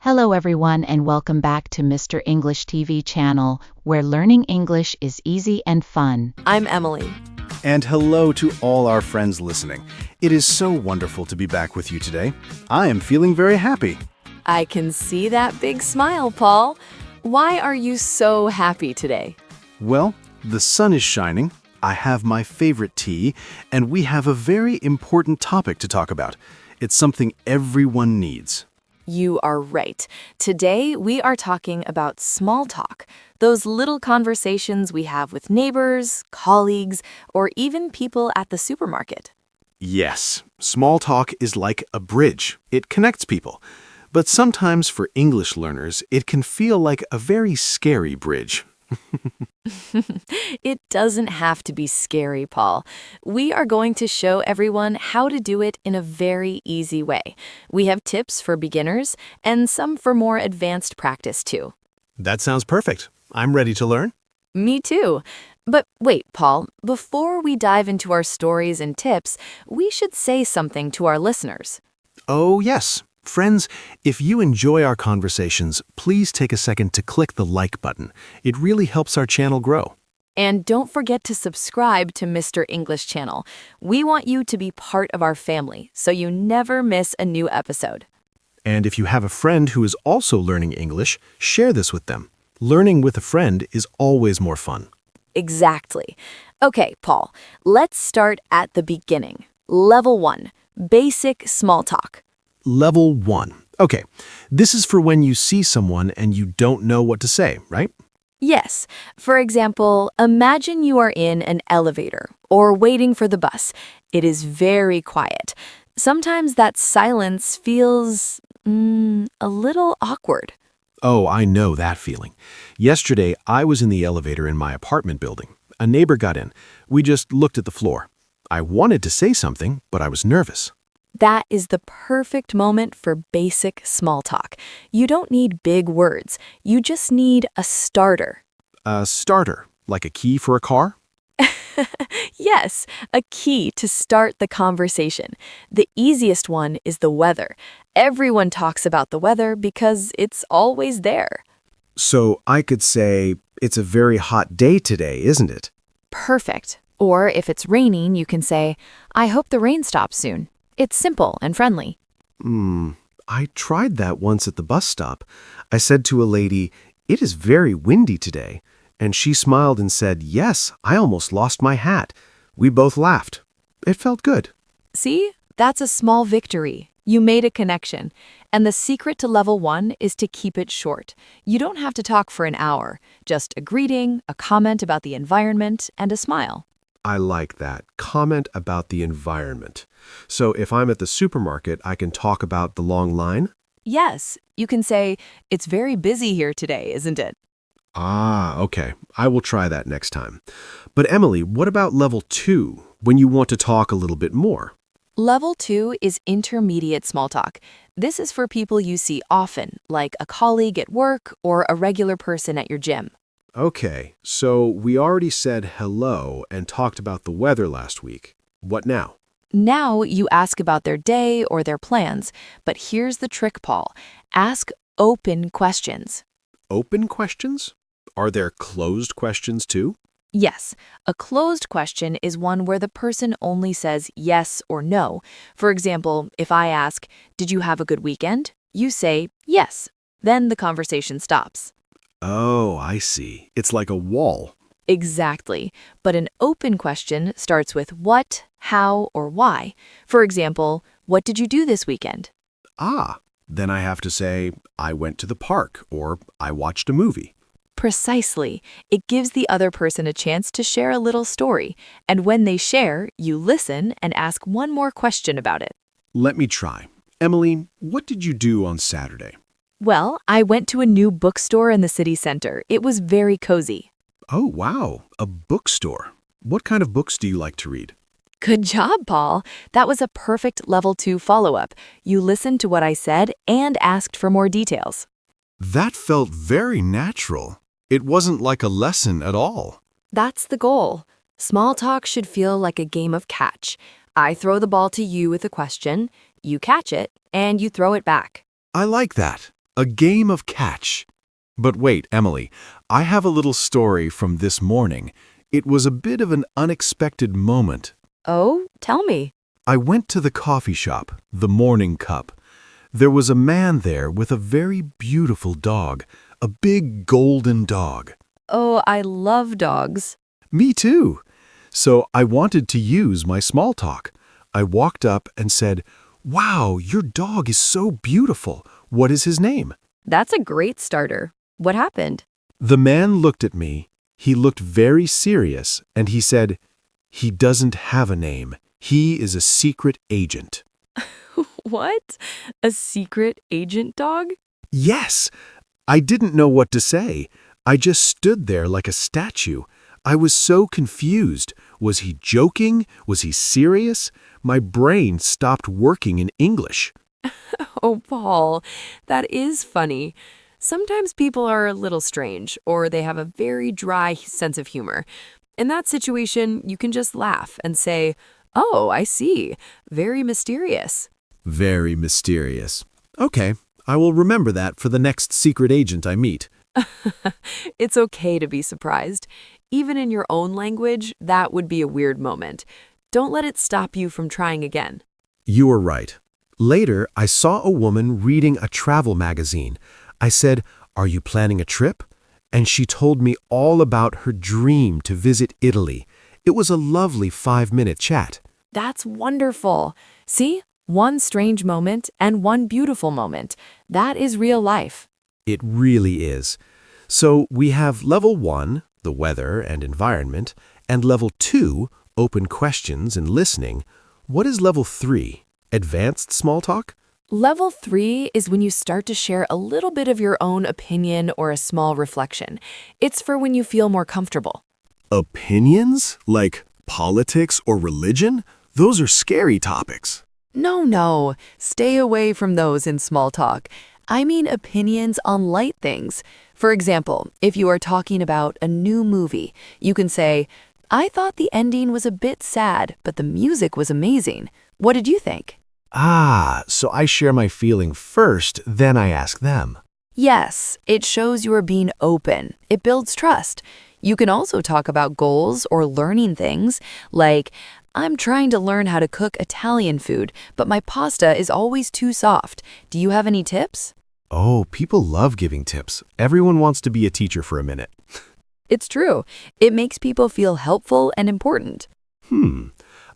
Hello everyone and welcome back to Mr. English TV channel, where learning English is easy and fun. I'm Emily. And hello to all our friends listening. It is so wonderful to be back with you today. I am feeling very happy. I can see that big smile, Paul. Why are you so happy today? Well, the sun is shining, I have my favorite tea, and we have a very important topic to talk about. It's something everyone needs. You are right. Today, we are talking about small talk, those little conversations we have with neighbors, colleagues, or even people at the supermarket. Yes, small talk is like a bridge. It connects people. But sometimes for English learners, it can feel like a very scary bridge. It doesn't have to be scary, Paul. We are going to show everyone how to do it in a very easy way. We have tips for beginners and some for more advanced practice, too. That sounds perfect. I'm ready to learn. Me too. But wait, Paul, before we dive into our stories and tips, we should say something to our listeners. Oh, yes. Friends, if you enjoy our conversations, please take a second to click the like button. It really helps our channel grow. And don't forget to subscribe to Mr. English channel. We want you to be part of our family, so you never miss a new episode. And if you have a friend who is also learning English, share this with them. Learning with a friend is always more fun. Exactly. Okay, Paul, let's start at the beginning. Level 1, basic small talk. Level 1. Okay, this is for when you see someone and you don't know what to say, right? Yes. For example, imagine you are in an elevator or waiting for the bus. It is very quiet. Sometimes that silence feels a little awkward. Oh, I know that feeling. Yesterday, I was in the elevator in my apartment building. A neighbor got in. We just looked at the floor. I wanted to say something, but I was nervous. That is the perfect moment for basic small talk. You don't need big words. You just need a starter. A starter, like a key for a car? Yes, a key to start the conversation. The easiest one is the weather. Everyone talks about the weather because it's always there. So I could say, it's a very hot day today, isn't it? Perfect. Or if it's raining, you can say, I hope the rain stops soon. It's simple and friendly. I tried that once at the bus stop. I said to a lady, "It is very windy today." And she smiled and said, "Yes, I almost lost my hat." We both laughed. It felt good. See? That's a small victory. You made a connection. And the secret to level 1 is to keep it short. You don't have to talk for an hour. Just a greeting, a comment about the environment, and a smile. I like that. Comment about the environment. So if I'm at the supermarket, I can talk about the long line? Yes, you can say, it's very busy here today, isn't it? Ah, okay. I will try that next time. But Emily, what about level 2, when you want to talk a little bit more? Level 2 is intermediate small talk. This is for people you see often, like a colleague at work or a regular person at your gym. Okay, so we already said hello and talked about the weather last week. What now? Now you ask about their day or their plans, but here's the trick, Paul. Ask open questions. Open questions? Are there closed questions too? Yes, a closed question is one where the person only says yes or no. For example, if I ask, "Did you have a good weekend?" you say yes. Then the conversation stops. Oh, I see. It's like a wall. Exactly. But an open question starts with what, how, or why. For example, what did you do this weekend? Ah, then I have to say, I went to the park or I watched a movie. Precisely. It gives the other person a chance to share a little story. And when they share, you listen and ask one more question about it. Let me try. Emily, what did you do on Saturday? Well, I went to a new bookstore in the city center. It was very cozy. Oh, wow, a bookstore. What kind of books do you like to read? Good job, Paul. That was a perfect level 2 follow-up. You listened to what I said and asked for more details. That felt very natural. It wasn't like a lesson at all. That's the goal. Small talk should feel like a game of catch. I throw the ball to you with a question, you catch it, and you throw it back. I like that. A game of catch. But wait, Emily, I have a little story from this morning. It was a bit of an unexpected moment. Oh, tell me. I went to the coffee shop, the Morning Cup. There was a man there with a very beautiful dog, a big golden dog. Oh, I love dogs. Me too. So I wanted to use my small talk. I walked up and said, "Wow, your dog is so beautiful. What is his name?" That's a great starter. What happened? The man looked at me. He looked very serious, and he said, "He doesn't have a name. He is a secret agent." What? A secret agent dog? Yes. I didn't know what to say. I just stood there like a statue. I was so confused. Was he joking? Was he serious? My brain stopped working in English. Oh, Paul, that is funny. Sometimes people are a little strange, or they have a very dry sense of humor. In that situation, you can just laugh and say, "Oh, I see. Very mysterious." Very mysterious. Okay, I will remember that for the next secret agent I meet. It's okay to be surprised. Even in your own language, that would be a weird moment. Don't let it stop you from trying again. You are right. Later, I saw a woman reading a travel magazine. I said, "Are you planning a trip?" And she told me all about her dream to visit Italy. It was a lovely 5-minute chat. That's wonderful. See? One strange moment and one beautiful moment. That is real life. It really is. So we have level 1, the weather and environment, and level 2, open questions and listening. What is level 3, advanced small talk? Level 3 is when you start to share a little bit of your own opinion or a small reflection. It's for when you feel more comfortable. Opinions? Like politics or religion? Those are scary topics. No. Stay away from those in small talk. I mean opinions on light things. For example, if you are talking about a new movie, you can say, "I thought the ending was a bit sad, but the music was amazing. What did you think?" So I share my feeling first, then I ask them. Yes, it shows you are being open. It builds trust. You can also talk about goals or learning things, like, "I'm trying to learn how to cook Italian food, but my pasta is always too soft. Do you have any tips?" Oh, people love giving tips. Everyone wants to be a teacher for a minute. It's true. It makes people feel helpful and important.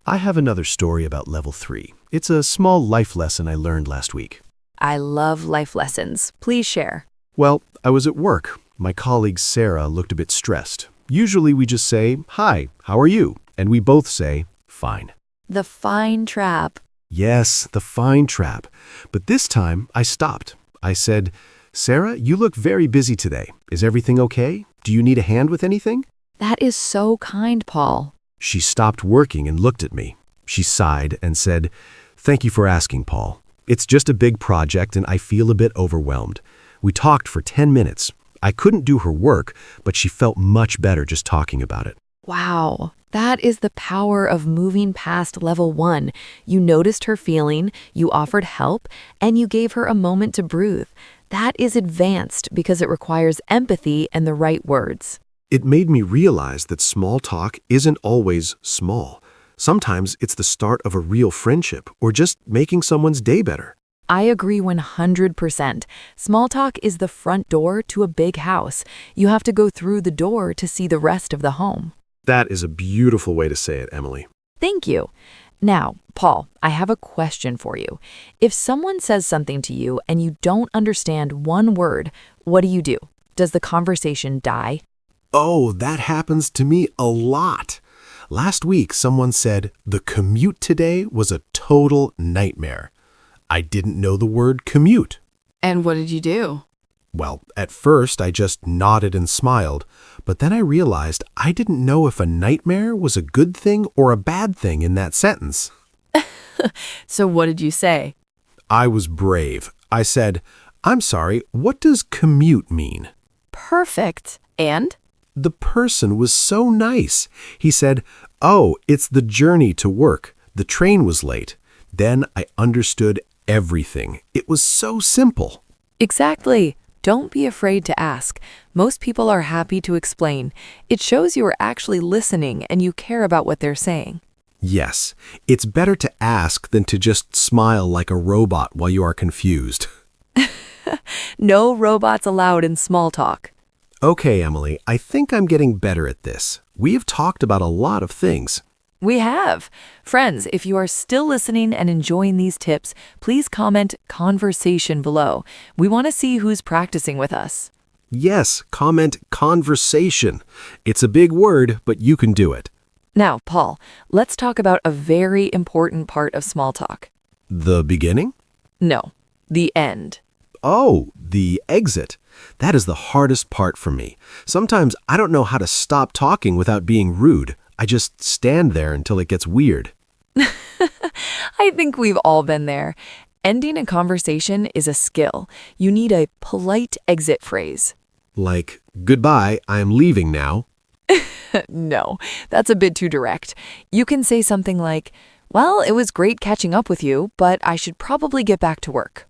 I have another story about level 3. It's a small life lesson I learned last week. I love life lessons. Please share. Well, I was at work. My colleague Sarah looked a bit stressed. Usually we just say, "Hi, how are you?" And we both say, "Fine." The fine trap. Yes, the fine trap. But this time I stopped. I said, "Sarah, you look very busy today. Is everything okay? Do you need a hand with anything?" That is so kind, Paul. She stopped working and looked at me. She sighed and said, "Thank you for asking, Paul. It's just a big project and I feel a bit overwhelmed." We talked for 10 minutes. I couldn't do her work, but she felt much better just talking about it. Wow, that is the power of moving past level 1. You noticed her feeling, you offered help, and you gave her a moment to breathe. That is advanced because it requires empathy and the right words. It made me realize that small talk isn't always small. Sometimes it's the start of a real friendship or just making someone's day better. I agree 100%. Small talk is the front door to a big house. You have to go through the door to see the rest of the home. That is a beautiful way to say it, Emily. Thank you. Now, Paul, I have a question for you. If someone says something to you and you don't understand one word, what do? Does the conversation die? Oh, that happens to me a lot. Last week, someone said, "The commute today was a total nightmare." I didn't know the word commute. And what did you do? Well, at first, I just nodded and smiled, but then I realized I didn't know if a nightmare was a good thing or a bad thing in that sentence. So what did you say? I was brave. I said, "I'm sorry, what does commute mean?" Perfect. And? The person was so nice. He said, "Oh, it's the journey to work. The train was late." Then I understood everything. It was so simple. Exactly. Don't be afraid to ask. Most people are happy to explain. It shows you are actually listening and you care about what they're saying. Yes, it's better to ask than to just smile like a robot while you are confused. No robots allowed in small talk. Okay, Emily, I think I'm getting better at this. We have talked about a lot of things. We have. Friends, if you are still listening and enjoying these tips, please comment conversation below. We want to see who's practicing with us. Yes, comment conversation. It's a big word, but you can do it. Now, Paul, let's talk about a very important part of small talk. The beginning? No, the end. Oh, the exit. That is the hardest part for me. Sometimes I don't know how to stop talking without being rude. I just stand there until it gets weird. I think we've all been there. Ending a conversation is a skill. You need a polite exit phrase. Like, goodbye, I am leaving now. No, that's a bit too direct. You can say something like, well, it was great catching up with you, but I should probably get back to work.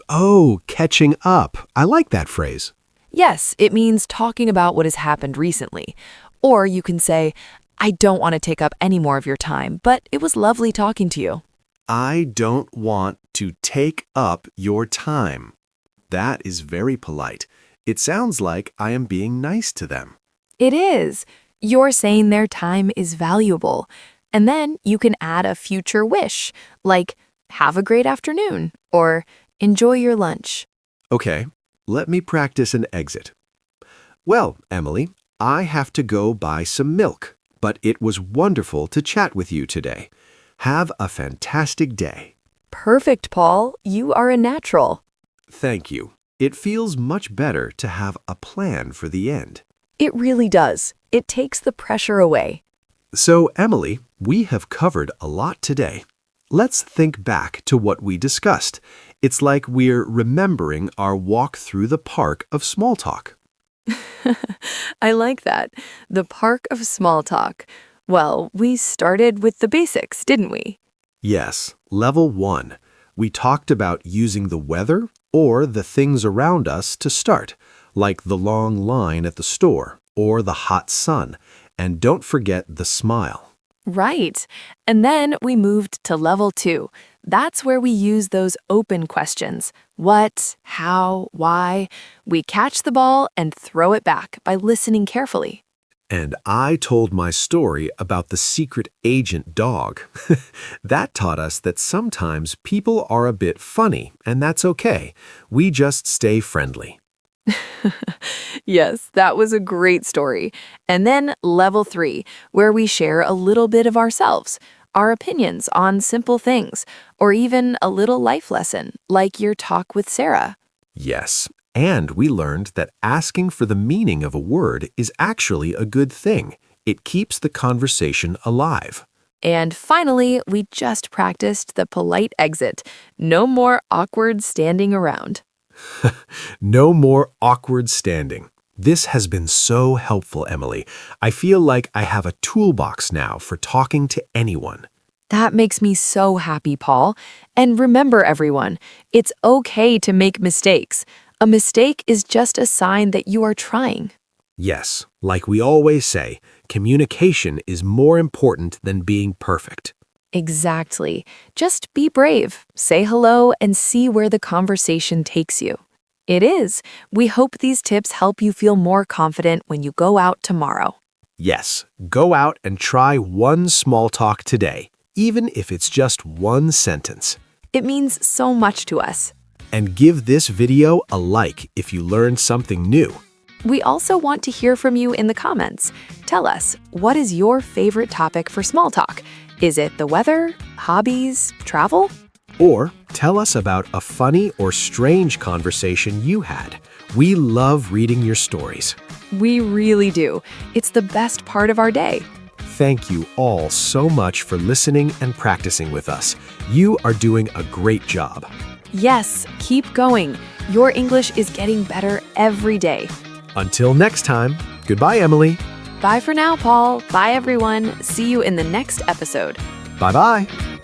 Oh, catching up. I like that phrase. Yes, it means talking about what has happened recently. Or you can say, I don't want to take up any more of your time, but it was lovely talking to you. I don't want to take up your time. That is very polite. It sounds like I am being nice to them. It is. You're saying their time is valuable. And then you can add a future wish, like, have a great afternoon, or enjoy your lunch. Okay, let me practice an exit. Well, Emily, I have to go buy some milk, but it was wonderful to chat with you today. Have a fantastic day. Perfect, Paul. You are a natural. Thank you. It feels much better to have a plan for the end. It really does. It takes the pressure away. So, Emily, we have covered a lot today. Let's think back to what we discussed. It's like we're remembering our walk through the park of small talk. I like that. The park of small talk. Well, we started with the basics, didn't we? Yes, level 1. We talked about using the weather or the things around us to start, like the long line at the store or the hot sun. And don't forget the smile. Right. And then we moved to level 2. That's where we use those open questions. What, how, why? We catch the ball and throw it back by listening carefully. And I told my story about the secret agent dog. That taught us that sometimes people are a bit funny, and that's okay. We just stay friendly. Yes, that was a great story. And then level 3, where we share a little bit of ourselves, our opinions on simple things, or even a little life lesson, like your talk with Sarah. Yes, and we learned that asking for the meaning of a word is actually a good thing. It keeps the conversation alive. And finally, we just practiced the polite exit. No more awkward standing around. No more awkward standing. This has been so helpful, Emily. I feel like I have a toolbox now for talking to anyone. That makes me so happy, Paul. And remember, everyone, it's okay to make mistakes. A mistake is just a sign that you are trying. Yes, like we always say, communication is more important than being perfect. Exactly. Just be brave, say hello, and see where the conversation takes you. It is. We hope these tips help you feel more confident when you go out tomorrow. Yes, go out and try one small talk today, even if it's just one sentence. It means so much to us. And give this video a like if you learned something new. We also want to hear from you in the comments. Tell us, what is your favorite topic for small talk? Is it the weather, hobbies, travel? Or tell us about a funny or strange conversation you had. We love reading your stories. We really do. It's the best part of our day. Thank you all so much for listening and practicing with us. You are doing a great job. Yes, keep going. Your English is getting better every day. Until next time, goodbye, Emily. Bye for now, Paul. Bye, everyone. See you in the next episode. Bye-bye.